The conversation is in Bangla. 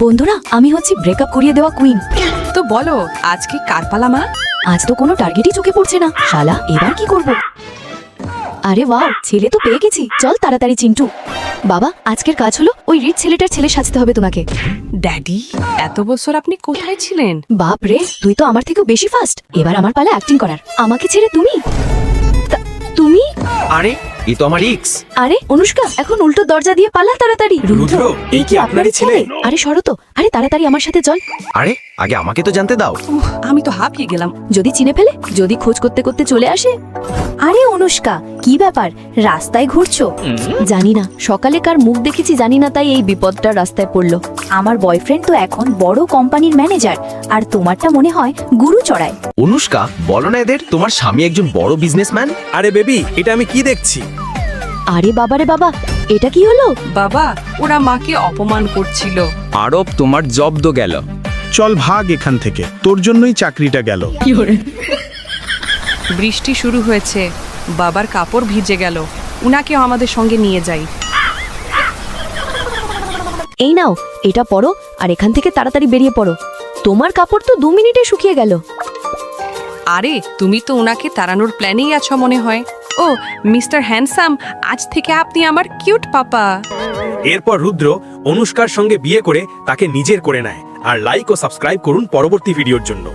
বন্ধুরা, আমি হচ্ছি ব্রেকআপ করিয়ে দেওয়া কুইন। তো বলো আজকে কার পালা মা? আজ তো কোনো টার্গেটই চোখে পড়ছে না। শালা, এবার কি করব? আরে ওয়াও, ছেলে তো পেয়ে গেছি। চল তাড়াতাড়ি চিন্টু। বাবা, আজকের কাজ হলো ওই রিচ ছেলেটার ছেলে সাজতে হবে তোমাকে। ড্যাডি, এত বছর আপনি কোথায় ছিলেন? বাপ রে, তুই তো আমার থেকেও বেশি ফাস্ট। এবার আমার পালা অ্যাক্টিং করার। আমাকে ছেড়ে তুমি? তুমি? আরে এ তো আমার এক্স। আরে অনুষ্কা, এখন উল্টো দরজা দিয়ে পালা তাড়াতাড়ি। রুদ্র, এই কি আপনারই ছেলে? আরে সরো তো। আরে তাড়াতাড়ি আমার সাথে চল। আরে আগে আমাকে তো জানতে দাও। আমি তো হাঁপিয়ে গেলাম। যদি চিনে ফেলে, যদি খোঁজ করতে করতে চলে আসে। আরে অনুষ্কা, কি ব্যাপার? রাস্তায় ঘুরছো? জানি না, সকালে কার মুখ দেখেছি জানি না, তাই এই বিপদটা রাস্তায় পড়লো। আমার বয়ফ্রেন্ড তো এখন বড় কোম্পানির ম্যানেজার, আর তোমারটা মনে হয় গুরু চড়ায়। অনুষ্কা, বলো না এদের তোমার স্বামী একজন বড় বিজনেসম্যান। আরে বেবি, এটা আমি কি দেখছি? আরে বাবারে বাবা, এটা কি হলো? বাবা, ওরা মাকে অপমান করছিল। আরব তোমার জব্দ গেল। চল ভাগ এখান থেকে, তোর জন্যই চাকরিটা গেল। বৃষ্টি শুরু হয়েছে, বাবার কাপড় ভিজে গেল। উনাকেও আমাদের সঙ্গে নিয়ে যাই। এই নাও, এটা পরো আর এখান থেকে তাড়াতাড়ি বেরিয়ে পড়ো। তোমার কাপড় তো 2 মিনিটে শুকিয়ে গেল। আরে তুমি তো ওনাকে তাড়ানোর প্ল্যানেই আছো মনে হয়। ও মিস্টার হ্যান্ডসাম, আজ থেকে আপনি আমার কিউট পাপা। এরপর রুদ্র অনুষ্কার সঙ্গে বিয়ে করে তাকে নিজের করে নেয়। আর লাইক ও সাবস্ক্রাইব করুন পরবর্তী ভিডিওর জন্য।